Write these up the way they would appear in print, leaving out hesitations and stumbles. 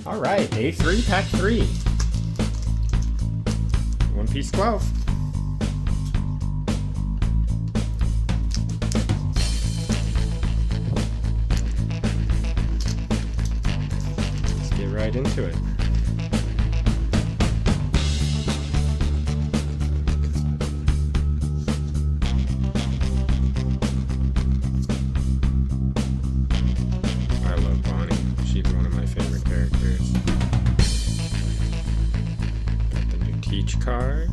All right, A3 pack 3. One Piece 12. Let's get right into it. I love Bonnie. She's one of my favorite characters. Got the new Teach card.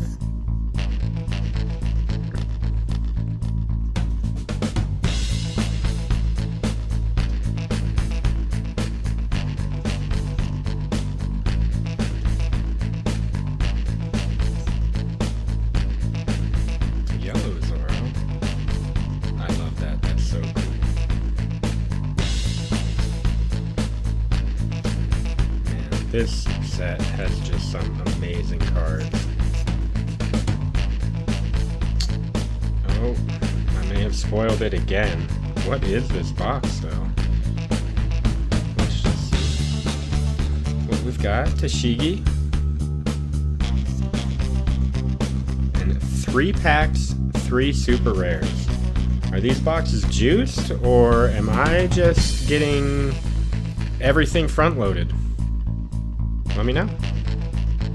Yellow Zoro. I love that. That's so cool. This set has just some amazing cards. Oh, I may have spoiled it again. What is this box, though? Let's just see what we've got. Tashigi. And 3 packs, 3 super rares. Are these boxes juiced, or am I just getting everything front-loaded? Let me know.